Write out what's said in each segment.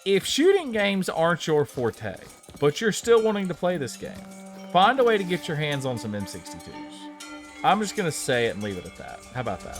If shooting games aren't your forte, but you're still wanting to play this game, find a way to get your hands on some M62s. I'm just going to say it and leave it at that. How about that?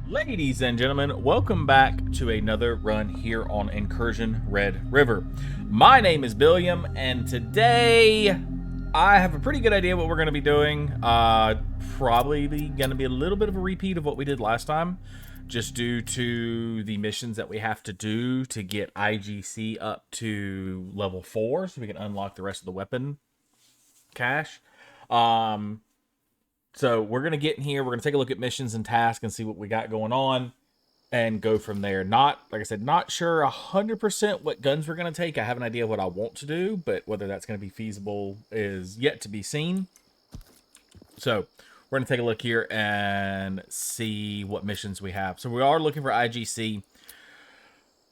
Ladies and gentlemen, welcome back to another run here on Incursion Red River. My name is Billiam, and today I have a pretty good idea what we're going to be doing. Probably going to be a little bit of a repeat of what we did last time, just due to the missions that we have to do to get IGC up to level 4, so we can unlock the rest of the weapon cache. So we're going to get in here. We're going to take a look at missions and tasks and see what we got going on and go from there. Not, like I said, not sure 100% what guns we're going to take. I have an idea of what I want to do, but whether that's going to be feasible is yet to be seen. So we're going to take a look here and see what missions we have. So we are looking for IGC.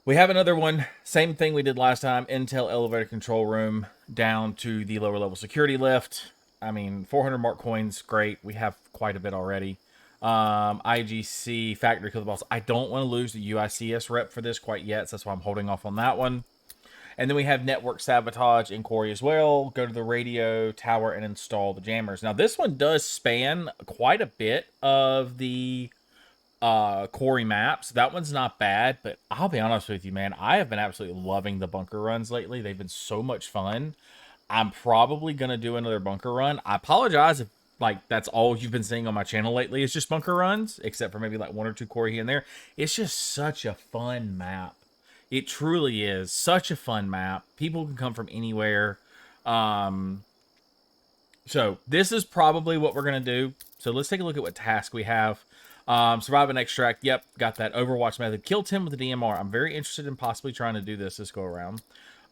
We have another one. Same thing we did last time. Intel elevator control room down to the lower level security lift. I mean, 400 mark coins, great. We have quite a bit already. IGC, factory kill the boss. I don't want to lose the UICS rep for this quite yet, so that's why I'm holding off on that one. And then we have network sabotage inquiry as well. Go to the radio tower and install the jammers. Now, this one does span quite a bit of the quarry maps. That one's not bad, but I'll be honest with you, man. I have been absolutely loving the bunker runs lately. They've been so much fun. I'm probably going to do another bunker run. I apologize if, like, that's all you've been seeing on my channel lately is just bunker runs, except for maybe, like, one or two quarry here and there. It's just such a fun map. It truly is. Such a fun map. People can come from anywhere. So, this is probably what we're going to do. So, let's take a look at what task we have. Survive and extract. Yep, got that. Overwatch method. Kill 10 with the DMR. I'm very interested in possibly trying to do this go around.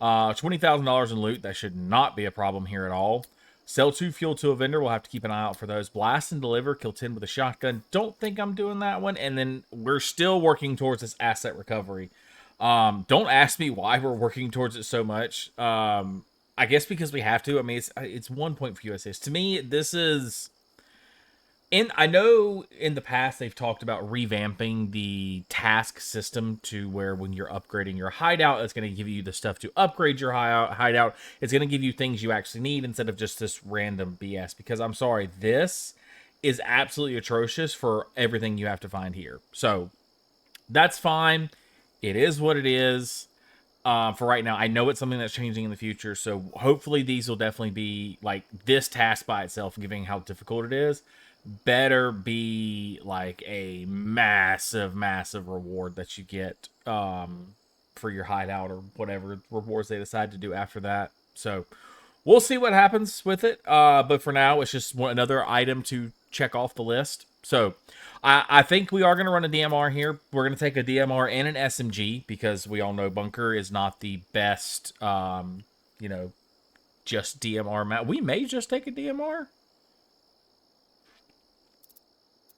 $20,000 in loot. That should not be a problem here at all. Sell 2 fuel to a vendor. We'll have to keep an eye out for those. Blast and deliver. Kill 10 with a shotgun. Don't think I'm doing that one. And then we're still working towards this asset recovery. Don't ask me why we're working towards it so much. I guess because we have to. I mean, it's 1 point for USS. To me, this is... And I know in the past they've talked about revamping the task system to where when you're upgrading your hideout, it's going to give you the stuff to upgrade your hideout. It's going to give you things you actually need instead of just this random BS. Because I'm sorry, this is absolutely atrocious for everything you have to find here. So that's fine. It is what it is. For right now, I know it's something that's changing in the future. So hopefully these will definitely be like this task by itself, given how difficult it is. Better be like a massive reward that you get for your hideout or whatever rewards they decide to do after that. So we'll see what happens with it, but for now it's just another item to check off the list. So I think we are going to run a DMR here. We're going to take a DMR and an SMG because we all know bunker is not the best you know, just DMR map. We may just take a DMR.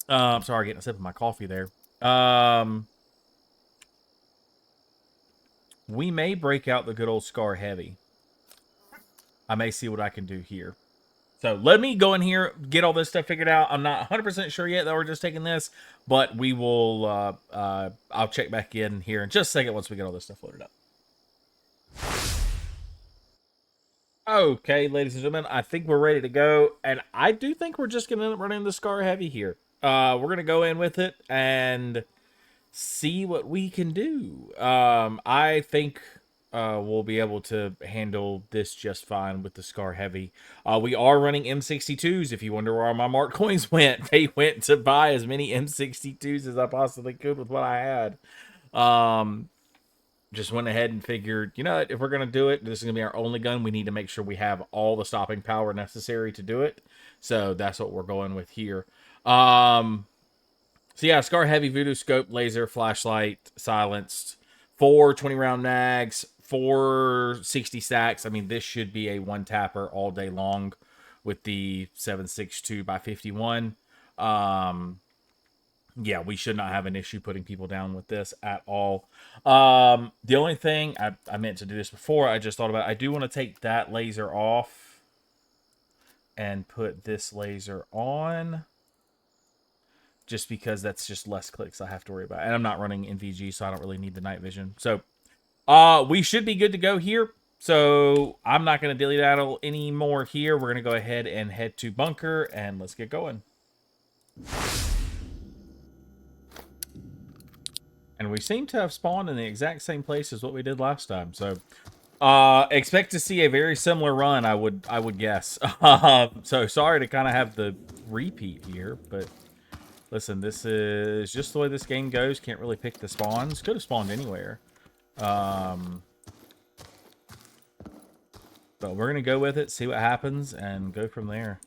Sorry, getting a sip of my coffee there. We may break out the good old Scar Heavy. I may see what I can do here. So let me go in here, get all this stuff figured out. I'm not 100% sure yet that we're just taking this, but we will, I'll check back in here in just a second once we get all this stuff loaded up. Okay, ladies and gentlemen, I think we're ready to go, and I do think we're just gonna end up running the Scar Heavy here. We're gonna go in with it and see what we can do. I think we'll be able to handle this just fine with the Scar Heavy. We are running M62s. If you wonder where my Mark coins went, they went to buy as many M62s as I possibly could with what I had. Just went ahead and figured, you know what, if we're going to do it, this is going to be our only gun. We need to make sure we have all the stopping power necessary to do it. So that's what we're going with here. So yeah, Scar Heavy, Voodoo Scope, Laser, Flashlight, Silenced, 4 20-round mags, 4 60 stacks. I mean, this should be a one-tapper all day long with the 7.62 by 51. Yeah, we should not have an issue putting people down with this at all. The only thing, I meant to do this before, I just thought about it. I do want to take that laser off and put this laser on, just because that's just less clicks I have to worry about. And I'm not running NVG, so I don't really need the night vision. So we should be good to go here. So I'm not going to dilly-daddle anymore here. We're going to go ahead and head to bunker, and let's get going. And we seem to have spawned in the exact same place as what we did last time. So expect to see a very similar run, I would guess. So sorry to kind of have the repeat here, but listen, this is just the way this game goes. Can't really pick the spawns. Could have spawned anywhere. But we're going to go with it, see what happens, and go from there.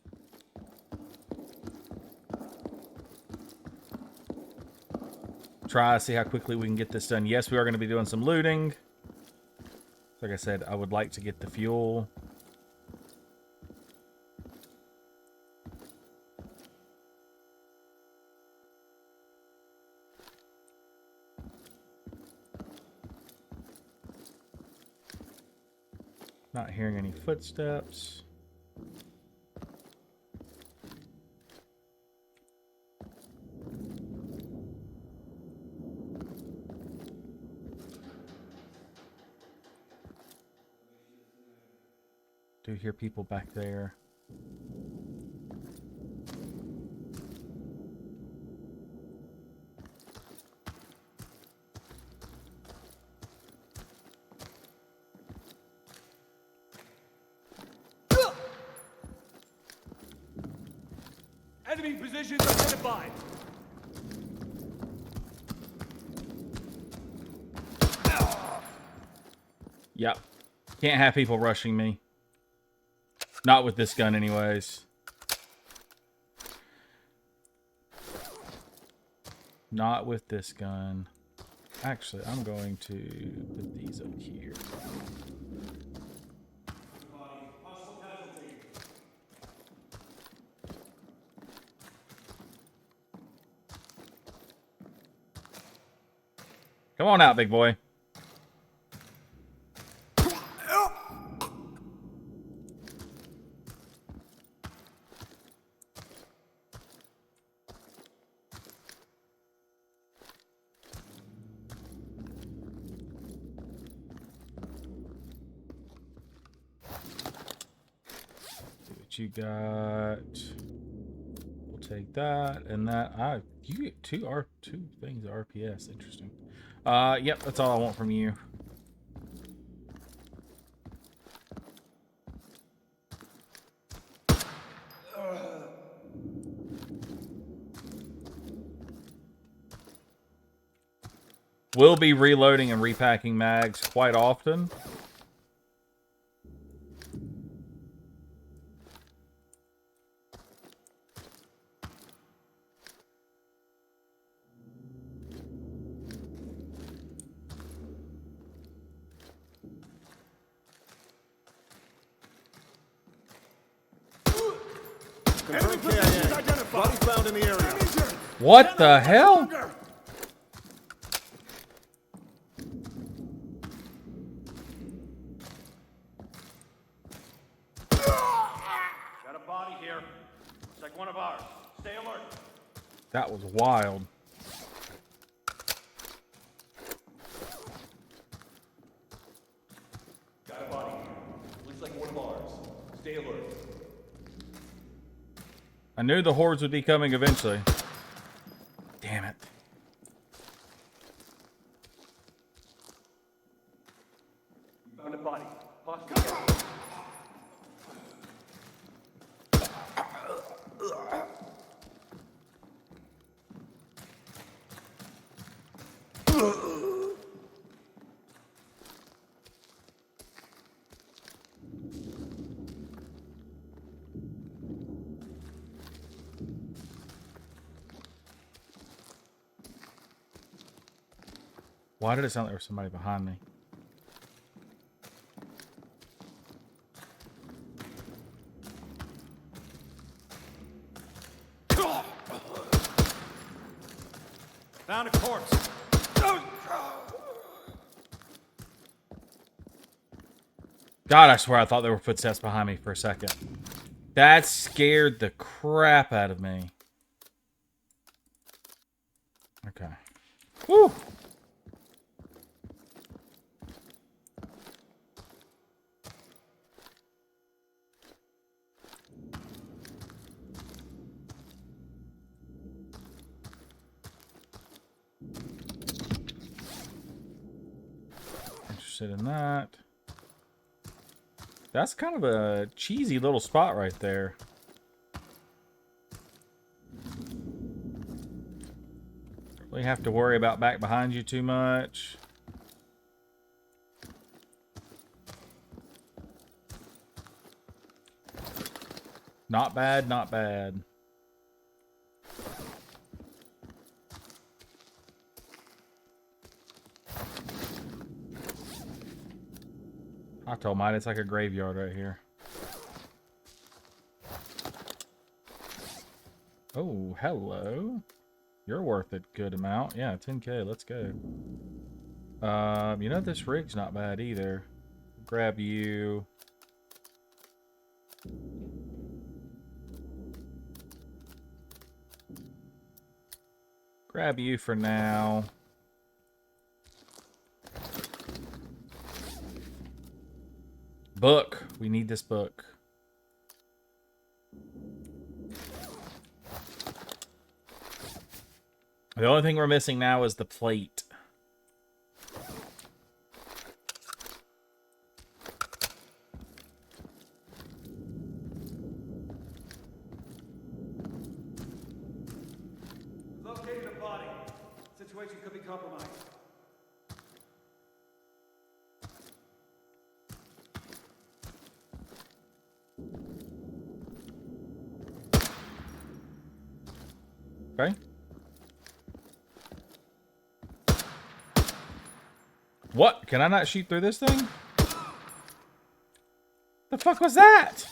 Try, see how quickly we can get this done. Yes, we are going to be doing some looting. Like I said, I would like to get the fuel. Not hearing any footsteps. Do hear people back there. Enemy positions identified. Yep. Can't have people rushing me. Not with this gun anyways. Not with this gun. Actually, I'm going to put these up here. Come on out, big boy. See what you got. We'll take that and that. You get two things RPS. Interesting. Yep, that's all I want from you. We'll be reloading and repacking mags quite often. Body found in the area. What the hell? Got a body here. Looks like one of ours. Stay alert. That was wild. Got a body here. Looks like one of ours. Stay alert. I knew the hordes would be coming eventually. Damn it. You found a body. Hostile. Why did it sound like there was somebody behind me? Found a corpse. God, I swear I thought there were footsteps behind me for a second. That scared the crap out of me. Okay. Woo! Interested in that. That's kind of a cheesy little spot right there. Don't really have to worry about back behind you too much. Not bad, not bad. I told mine it's like a graveyard right here. Oh, hello. You're worth a good amount. Yeah, 10K. Let's go. You know, this rig's not bad either. Grab you. Grab you for now. Book. We need this book. The only thing we're missing now is the plate. Located a body. Situation could be compromised. Okay. What? Can I not shoot through this thing? The fuck was that?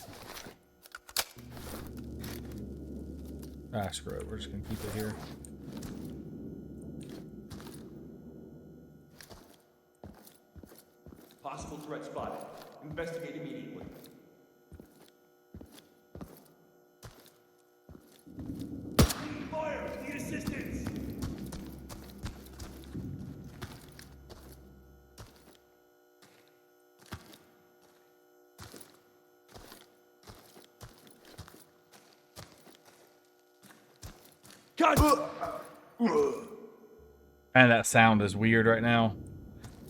Ah, screw it. We're just gonna keep it here. Possible threat spotted. Investigate immediately. Fire! Need assistance! God! And that sound is weird right now.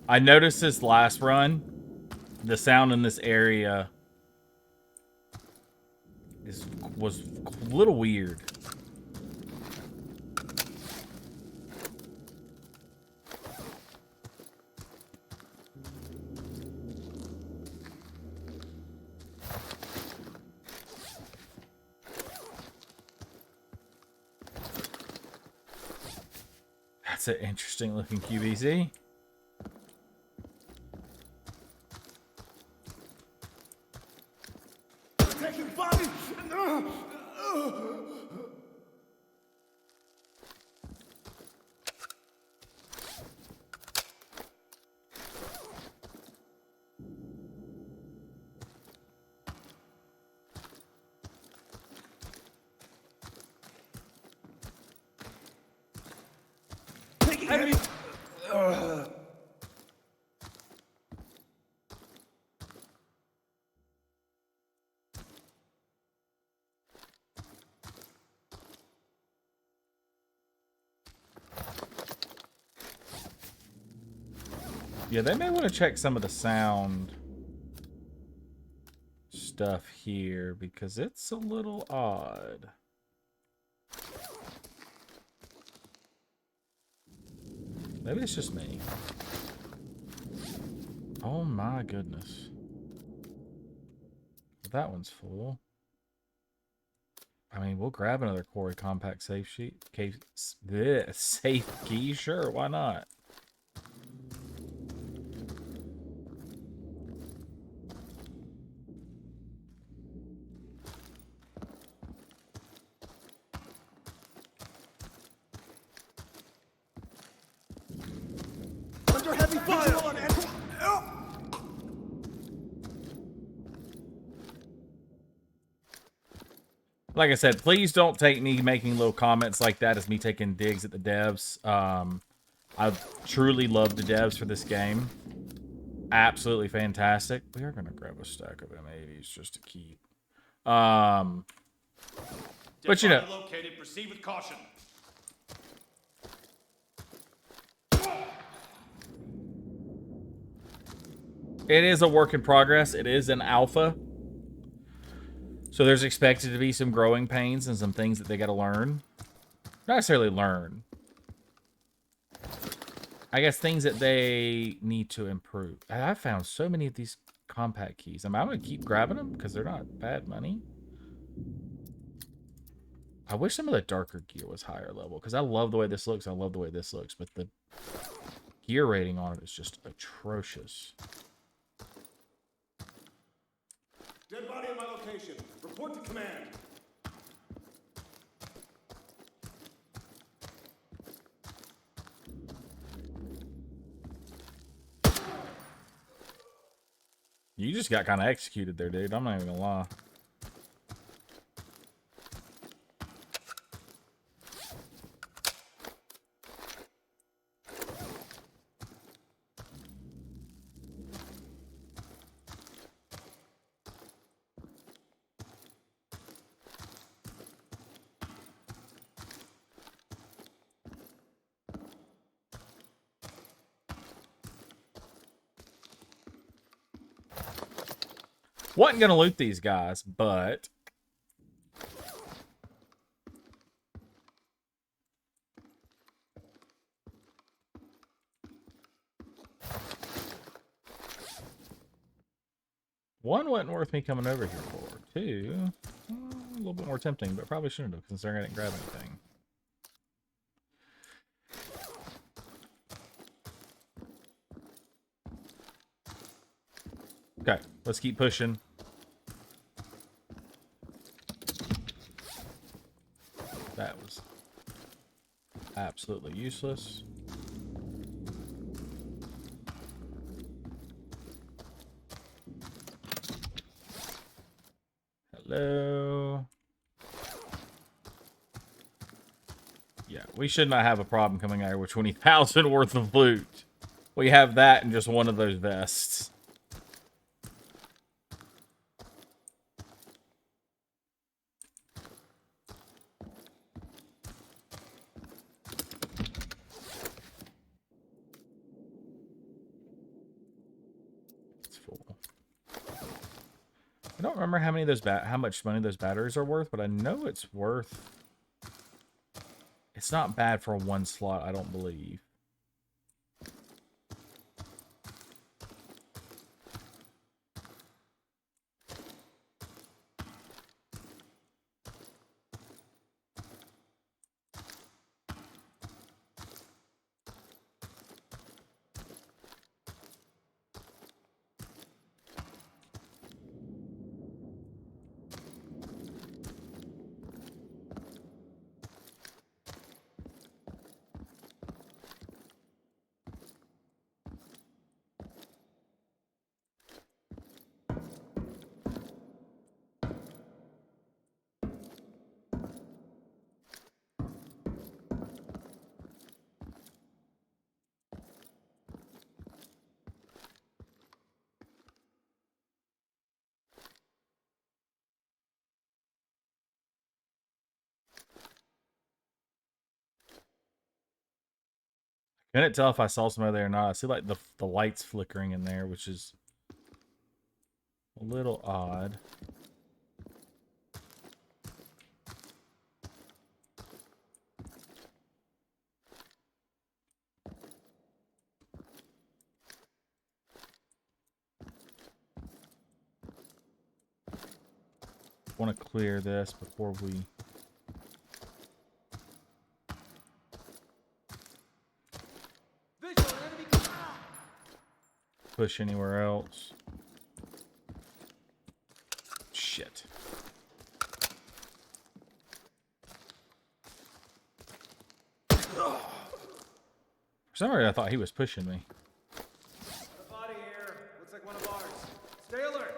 I noticed this last run. The sound in this area was a little weird. That's an interesting looking QBZ. Taking fire! Enemy! Yeah, they may want to check some of the sound stuff here because it's a little odd. Maybe it's just me. Oh my goodness. That one's full. I mean, we'll grab another Quarry compact safe sheet. Safe key? Sure, why not? Under heavy fire! Like I said, please don't take me making little comments like that as me taking digs at the devs. I truly love the devs for this game. Absolutely fantastic. We are going to grab a stack of M80s just to keep. But you know, located. Proceed with caution. it is a work in progress. It is an alpha. So there's expected to be some growing pains and some things that they got to learn. Not necessarily learn. I guess things that they need to improve. I've found so many of these compact keys. I'm going to keep grabbing them because they're not bad money. I wish some of the darker gear was higher level because I love the way this looks. I love the way this looks, but the gear rating on it is just atrocious. Dead body at my location. Report to command. You just got kind of executed there, dude. I'm not even going to lie. Wasn't gonna loot these guys, but one wasn't worth me coming over here for. Two, a little bit more tempting, but probably shouldn't have considering I didn't grab anything. Okay, let's keep pushing. That was absolutely useless. Hello. Yeah, we should not have a problem coming out here with 20,000 worth of loot. We have that in just one of those vests. I don't remember how many of those how much money those batteries are worth, but I know it's worth. It's not bad for one slot, I don't believe. Couldn't tell if I saw somebody there or not. I see like the lights flickering in there, which is a little odd. Want to clear this before we push anywhere else. Shit. For some reason, I thought he was pushing me. A body here. Looks like one of ours. Stay alert.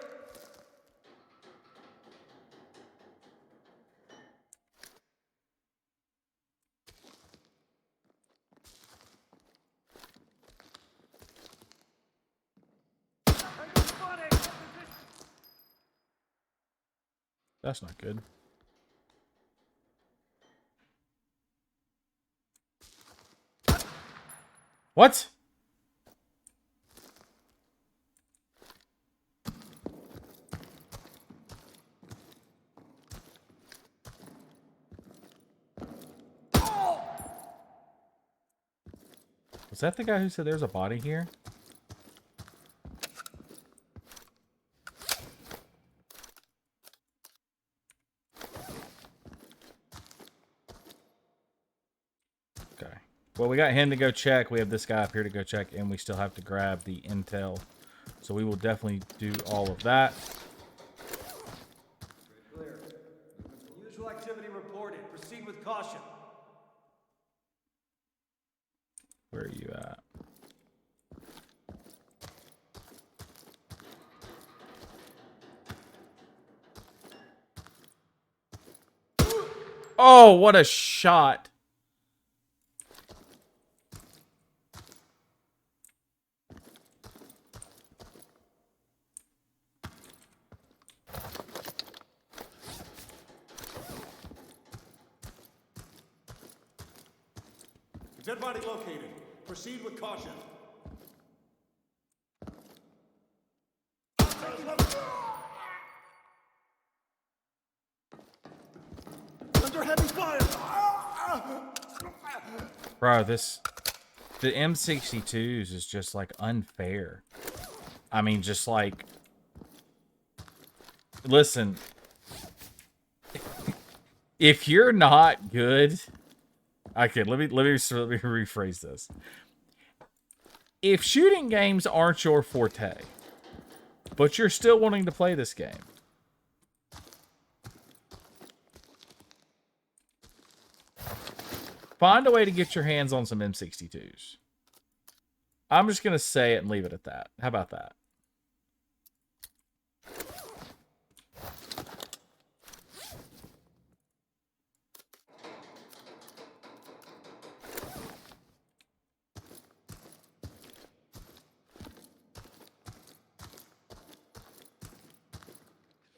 That's not good. What? Was that the guy who said there's a body here? Okay. Well, we got him to go check. We have this guy up here to go check, and we still have to grab the intel. So we will definitely do all of that. Clear. Unusual activity reported. Proceed with caution. Where are you at? Oh, what a shot. Dead body located. Proceed with caution. Under heavy fire! Bro, the M62s is just like unfair. I mean, just like, listen, if you're not good, okay, let me rephrase this. If shooting games aren't your forte, but you're still wanting to play this game, find a way to get your hands on some M62s. I'm just going to say it and leave it at that. How about that?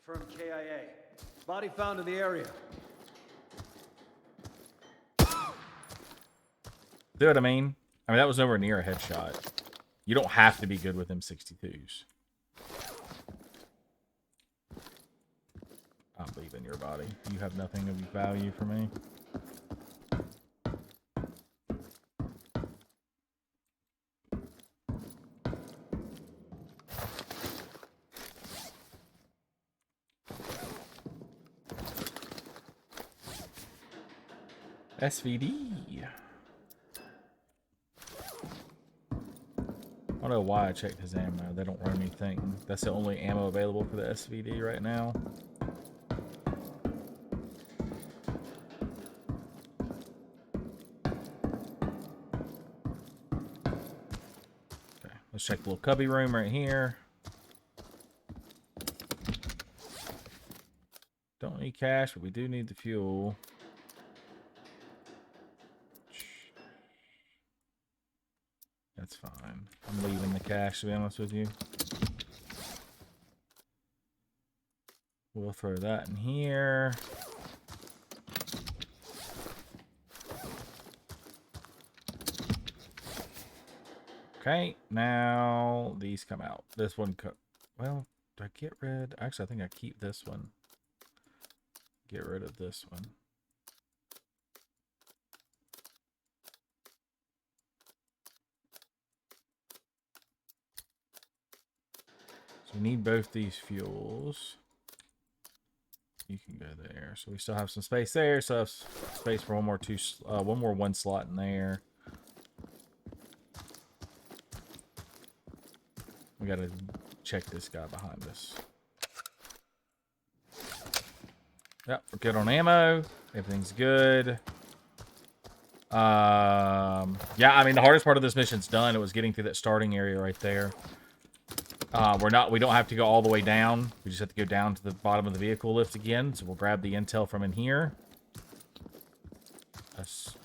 Confirmed KIA. Body found in the area. See what I mean? I mean, that was nowhere near a headshot. You don't have to be good with M62s. I'm leaving your body. You have nothing of value for me. SVD. I don't know why I checked his ammo. They don't run anything. That's the only ammo available for the SVD right now. Okay, let's check the little cubby room right here. Don't need cash, but we do need the fuel. That's fine. I'm leaving the cash, to be honest with you. We'll throw that in here. Okay, now these come out. This one, well, do I get rid? Actually, I think I keep this one. Get rid of this one. So we need both these fuels. You can go there. So we still have some space there. So have space for one more one slot in there. We gotta check this guy behind us. Yep, we're good on ammo. Everything's good. Yeah, I mean the hardest part of this mission's done. It was getting through that starting area right there. We don't have to go all the way down. We just have to go down to the bottom of the vehicle lift again. So we'll grab the intel from in here.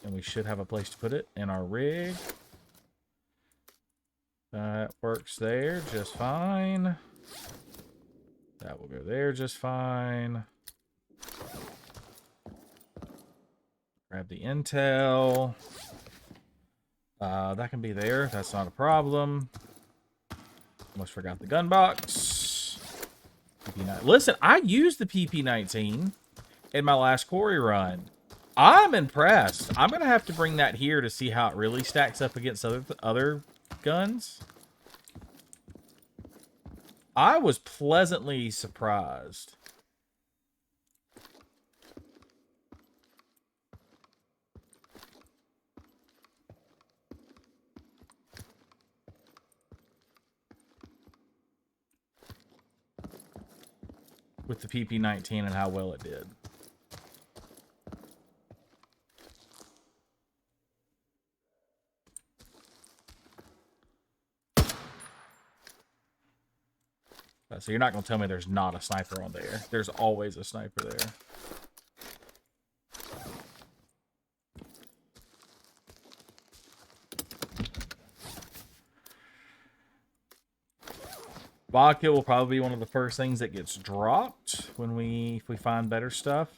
And we should have a place to put it in our rig. That works there just fine. That will go there just fine. Grab the intel. That can be there. That's not a problem. Almost forgot the gun box. PP9. Listen, I used the PP19 in my last quarry run. I'm impressed. I'm going to have to bring that here to see how it really stacks up against other guns. I was pleasantly surprised. With the PP19 and how well it did. So you're not going to tell me there's not a sniper on there. There's always a sniper there. Vodka will probably be one of the first things that gets dropped when if we find better stuff.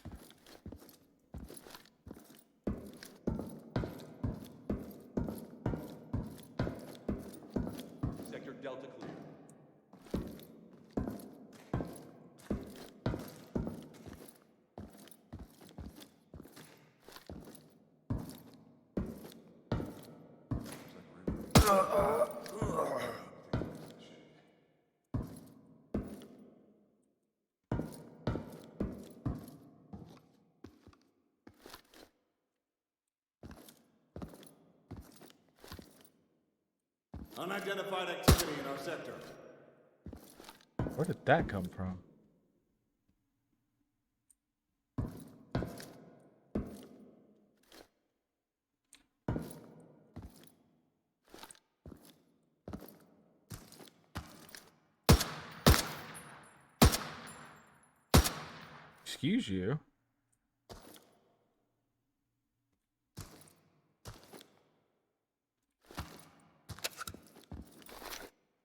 Sector Delta clear. Unidentified activity in our sector. Where did that come from? Excuse you.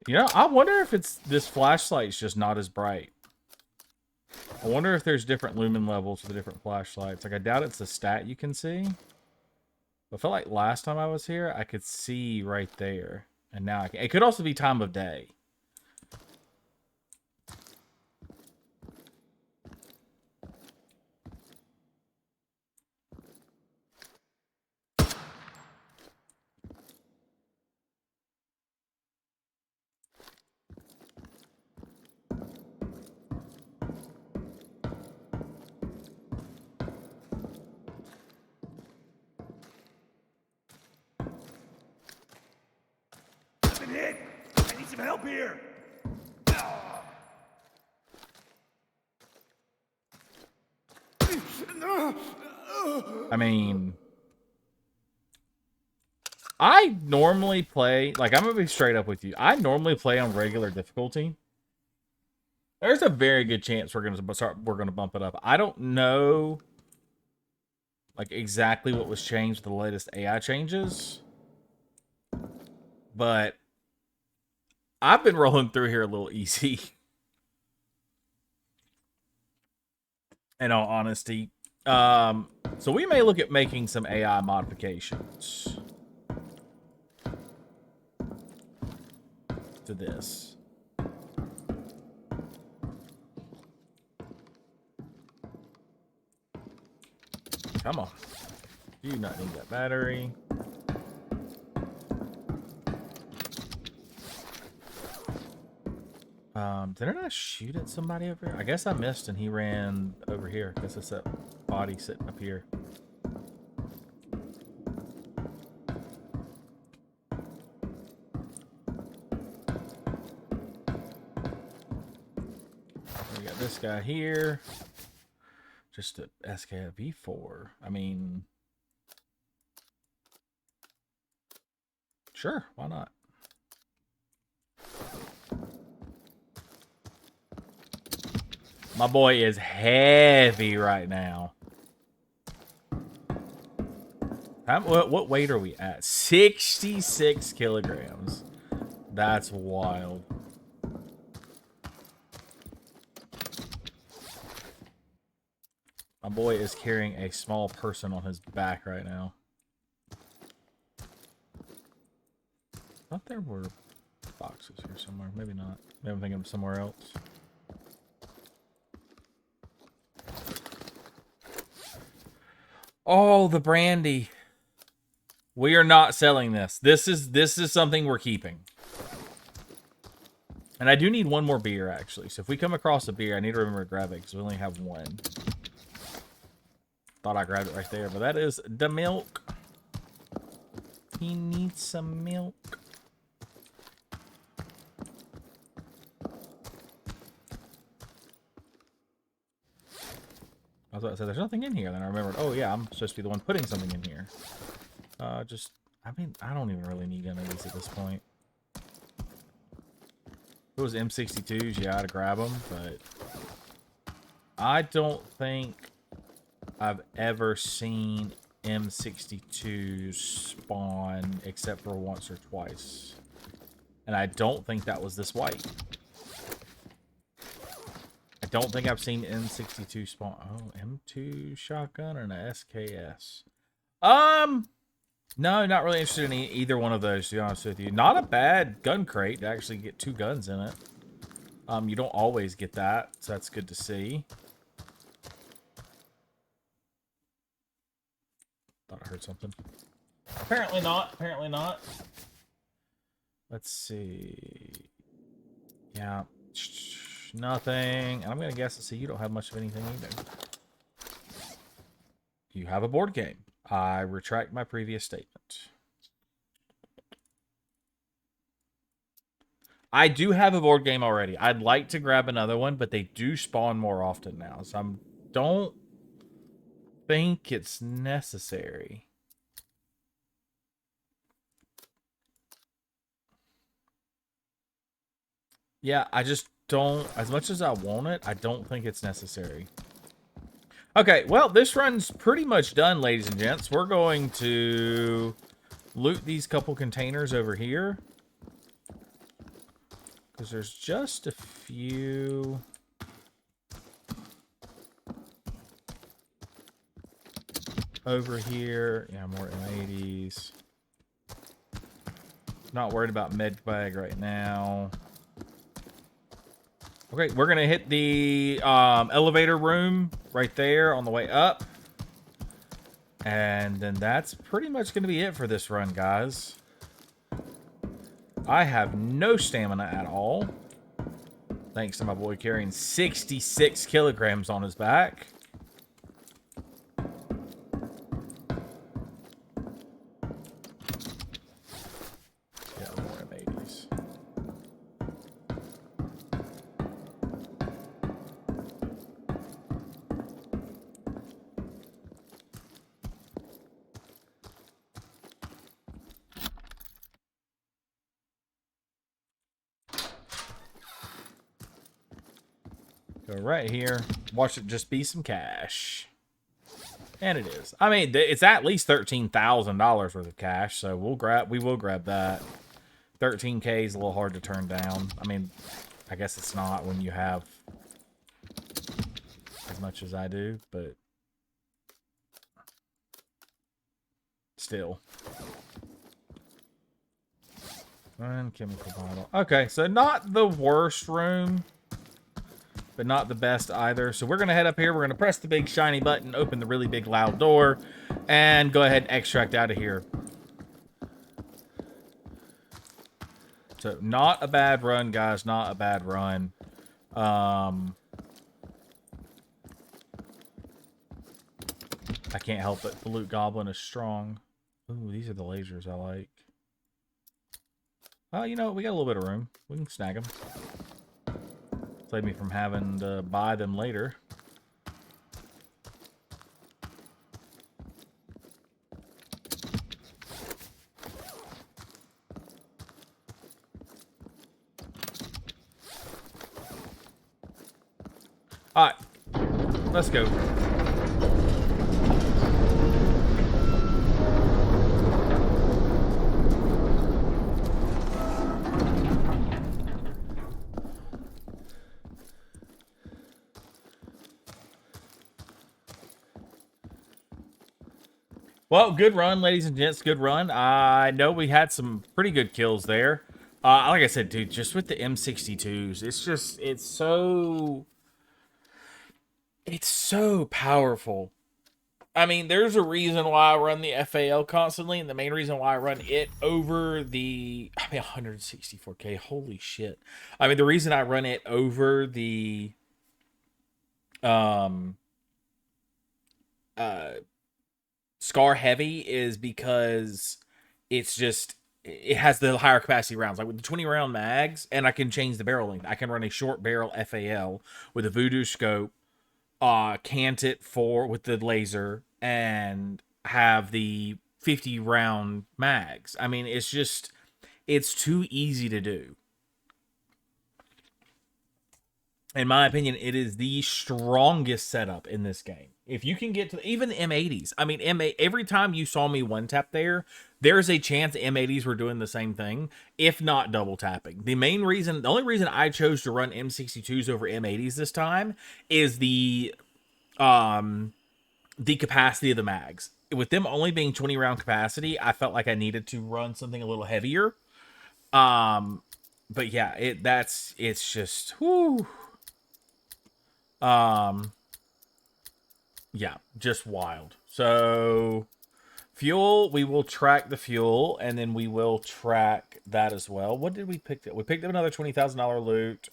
You know, I wonder if this flashlight's just not as bright. I wonder if there's different lumen levels for the different flashlights. Like, I doubt it's the stat you can see. But I felt like last time I was here, I could see right there. And now I can. It could also be time of day. Hit! I need some help here! I mean, I normally play, like, I'm gonna be straight up with you. I normally play on regular difficulty. There's a very good chance we're gonna bump it up. I don't know, like, exactly what was changed with the latest AI changes, but I've been rolling through here a little easy. In all honesty. So we may look at making some AI modifications. to this. Come on. Do not need that battery. Didn't I shoot at somebody over here? I guess I missed and he ran over here. I guess it's that body sitting up here. We got this guy here. Just a SKF V4. I mean, sure, why not? My boy is heavy right now. What weight are we at? 66 kilograms. That's wild. My boy is carrying a small person on his back right now. I thought there were boxes here somewhere. Maybe not. Maybe I'm thinking of somewhere else. Oh, the brandy. We are not selling this. This is something we're keeping. And I do need one more beer, actually. So if we come across a beer, I need to remember to grab it because we only have one. Thought I grabbed it right there, but that is the milk. He needs some milk. I was about to say, there's nothing in here. Then I remembered, oh yeah, I'm supposed to be the one putting something in here. I mean, I don't even really need any of these at this point. If it was M62s, yeah, I'd grab them, but I don't think I've ever seen M62s spawn except for once or twice. And I don't think that was this white. I don't think I've seen M62 spawn. Oh, M2 shotgun or an SKS. No, not really interested in either one of those, to be honest with you. Not a bad gun crate to actually get 2 guns in it. You don't always get that, so that's good to see. Thought I heard something. Apparently not. Apparently not. Let's see. Yeah. Nothing. And I'm going to guess to see you don't have much of anything either. You have a board game. I retract my previous statement. I do have a board game already. I'd like to grab another one, but they do spawn more often now. So I don't think it's necessary. Yeah, I just don't, as much as I want it, I don't think it's necessary. Okay, well, this run's pretty much done, ladies and gents. We're going to loot these couple containers over here. Because there's just a few. Over here. Yeah, more M80s. Not worried about med bag right now. Okay, we're going to hit the elevator room right there on the way up. And then that's pretty much going to be it for this run, guys. I have no stamina at all. Thanks to my boy carrying 66 kilograms on his back. Yeah, more M80s. Go right here. Watch it just be some cash. And it is. I mean, it's at least $13,000 worth of cash, so we will grab that. 13K is a little hard to turn down. I mean, I guess it's not when you have as much as I do, but still. And chemical bottle. Okay, so not the worst room, but not the best either. So we're going to head up here. We're going to press the big shiny button, open the really big loud door, and go ahead and extract out of here. So not a bad run, guys. Not a bad run. I can't help it. The loot goblin is strong. Ooh, these are the lasers I like. Well, you know, we got a little bit of room. We can snag them. Save me from having to buy them later. Alright. Let's go. Well, good run, ladies and gents. Good run. I know we had some pretty good kills there. Like I said, dude, just with the M62s, it's so powerful. I mean, there's a reason why I run the FAL constantly, and the main reason why I run it over the, 164K. Holy shit. I mean, the reason I run it over the, Scar Heavy is because it has the higher capacity rounds. Like with the 20 round mags, and I can change the barrel length. I can run a short barrel FAL with a voodoo scope, cant it with the laser, and have the 50 round mags. I mean, it's too easy to do. In my opinion, it is the strongest setup in this game. If you can get to even the M80s, I mean, every time you saw me one tap there's a chance M80s were doing the same thing, if not double tapping. The only reason I chose to run M62s over M80s this time is the capacity of the mags. With them only being 20 round capacity, I felt like I needed to run something a little heavier. But yeah, it's just whoo. Yeah, just wild. So fuel, we will track the fuel, and then we will track that as well. What did we pick up? We picked up another $20,000 loot,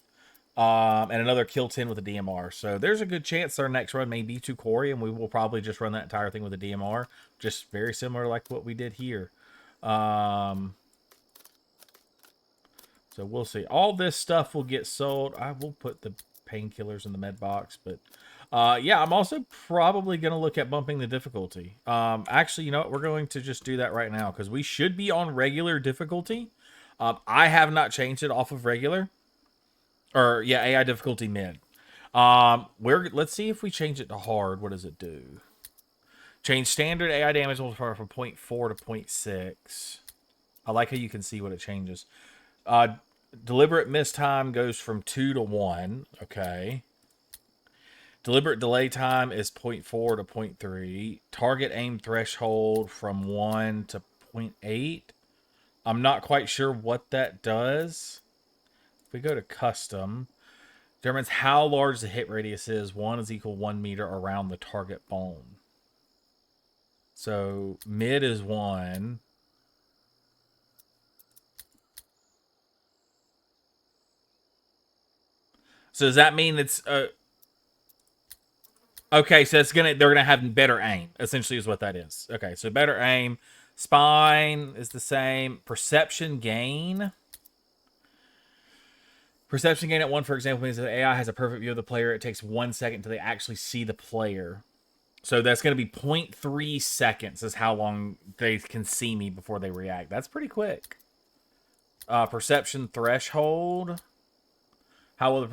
and another kill 10 with a DMR. So there's a good chance our next run may be to Corey, and we will probably just run that entire thing with a DMR, just very similar like what we did here. So we'll see. All this stuff will get sold. I will put the painkillers in the med box, but yeah, I'm also probably going to look at bumping the difficulty. Actually, you know what? We're going to just do that right now because we should be on regular difficulty. I have not changed it off of regular. Or, yeah, AI difficulty mid. Let's see if we change it to hard. What does it do? Change standard AI damage multiplier from 0.4 to 0.6. I like how you can see what it changes. Deliberate miss time goes from 2 to 1. Okay. Deliberate delay time is 0.4 to 0.3. Target aim threshold from 1 to 0.8. I'm not quite sure what that does. If we go to custom, determines how large the hit radius is. 1 is equal 1 meter around the target bone. So mid is 1. So does that mean it's okay, so they're gonna have better aim, essentially is what that is. Okay, so better aim. Spine is the same. Perception gain. Perception gain at 1, for example, means that the AI has a perfect view of the player. It takes 1 second until they actually see the player. So that's going to be 0.3 seconds is how long they can see me before they react. That's pretty quick. Perception threshold. How will the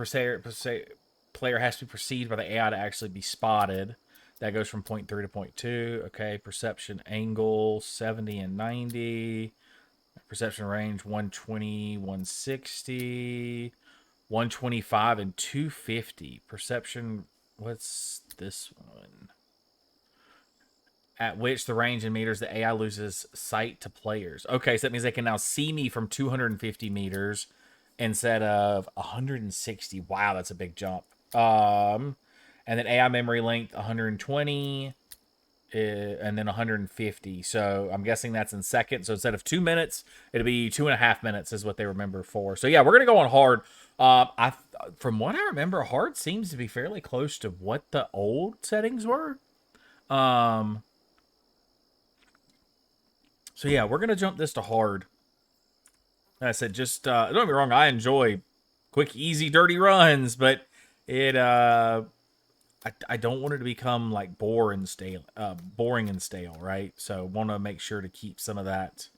player has to be perceived by the AI to actually be spotted. That goes from 0.3 to 0.2. Okay, perception angle 70 and 90. Perception range 120, 160, 125, and 250. Perception, what's this one? at which the range in meters the AI loses sight to players. Okay, so that means they can now see me from 250 meters instead of 160. Wow, that's a big jump. And then AI memory length 120, and then 150. So I'm guessing that's in seconds. So instead of 2 minutes, it'll be 2.5 minutes is what they remember for. So yeah, we're gonna go on hard. From what I remember, hard seems to be fairly close to what the old settings were. So yeah, we're gonna jump this to hard. Like I said, just don't get me wrong, I enjoy quick, easy, dirty runs, but it I don't want it to become like boring and stale, right? So want to make sure to keep some of that,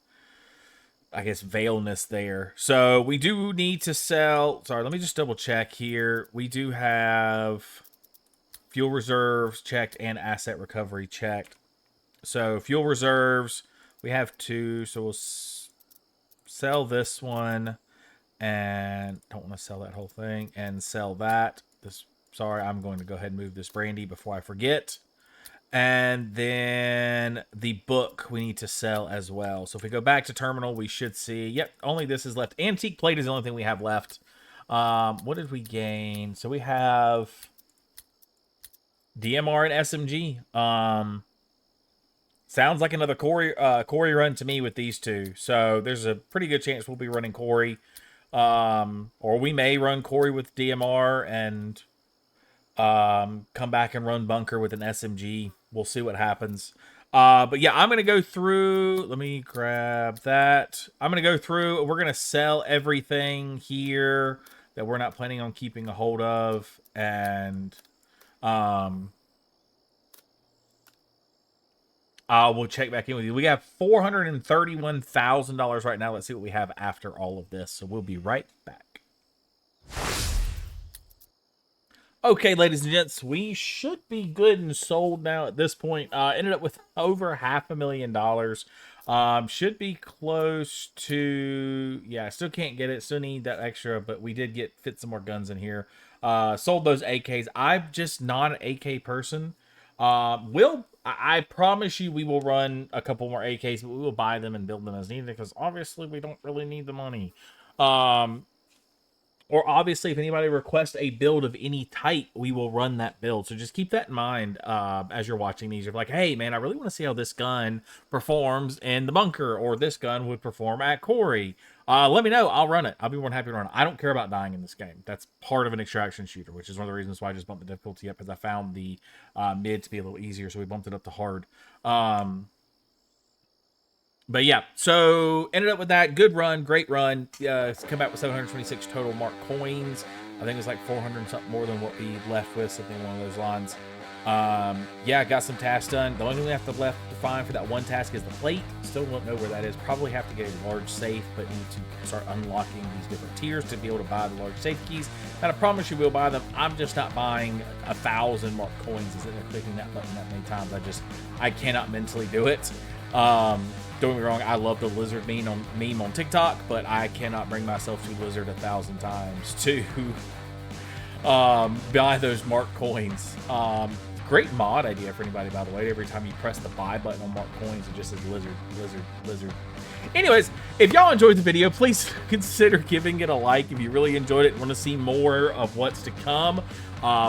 I guess, veilness there. So we do need to sell. Sorry, let me just double check here. We do have fuel reserves checked and asset recovery checked. So fuel reserves, we have 2. So we'll sell this one, and don't want to sell that whole thing, and sell that. Sorry, I'm going to go ahead and move this brandy before I forget. And then the book we need to sell as well. So if we go back to terminal, we should see, yep, only this is left. Antique plate is the only thing we have left. What did we gain? So we have DMR and SMG. Sounds like another Corey run to me with these two. So there's a pretty good chance we'll be running Corey. Or we may run Corey with DMR and come back and run bunker with an SMG. We'll see what happens. But yeah, I'm going to go through. Let me grab that. I'm going to go through. We're going to sell everything here that we're not planning on keeping a hold of. And we'll check back in with you. We have $431,000 right now. Let's see what we have after all of this. So we'll be right back. Okay, ladies and gents, we should be good and sold now at this point. Ended up with over $500,000. Should be close to, yeah, still can't get it. Still need that extra, but we did fit some more guns in here. Sold those AKs. I'm just not an AK person. I promise you we will run a couple more AKs, but we will buy them and build them as needed because obviously we don't really need the money. Or obviously, if anybody requests a build of any type, we will run that build. So just keep that in mind as you're watching these. You're like, hey, man, I really want to see how this gun performs in the bunker, or this gun would perform at Corey. Let me know. I'll run it. I'll be more than happy to run it. I don't care about dying in this game. That's part of an extraction shooter, which is one of the reasons why I just bumped the difficulty up, because I found the mid to be a little easier, so we bumped it up to hard. But yeah, so ended up with that. Good run, great run. Come back with 726 total mark coins. I think it was like 400 something more than what we left with, something along those lines. Yeah, got some tasks done. The only thing we have left to find for that one task is the plate. Still don't know where that is. Probably have to get a large safe, but need to start unlocking these different tiers to be able to buy the large safe keys. And I promise you we'll buy them. I'm just not buying 1,000 mark coins and sitting there clicking that button that many times. I cannot mentally do it. Don't get me wrong, I love the lizard meme on TikTok, but I cannot bring myself to lizard 1,000 times to buy those mark coins. Great mod idea for anybody, by the way. Every time you press the buy button on mark coins, it just says lizard, lizard, lizard. Anyways, if y'all enjoyed the video, please consider giving it a like. If you really enjoyed it and want to see more of what's to come,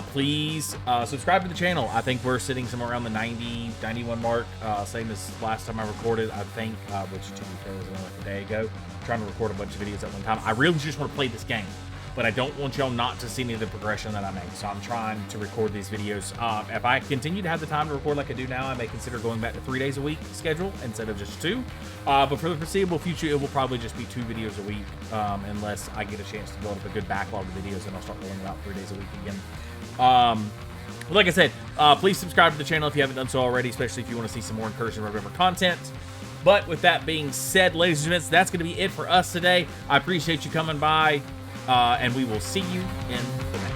please subscribe to the channel. I think we're sitting somewhere around the 90, 91 mark, same as last time I recorded, I think, which to be fair was only like a day ago. I'm trying to record a bunch of videos at one time. I really just want to play this game, but I don't want y'all not to see any of the progression that I make. So I'm trying to record these videos. If I continue to have the time to record like I do now, I may consider going back to 3 days a week schedule instead of just 2. But for the foreseeable future, it will probably just be 2 videos a week, unless I get a chance to build up a good backlog of videos and I'll start rolling out 3 days a week again. Like I said, please subscribe to the channel if you haven't done so already, especially if you want to see some more Incursion Red River content. But with that being said, ladies and gents, that's going to be it for us today. I appreciate you coming by. And we will see you in the next.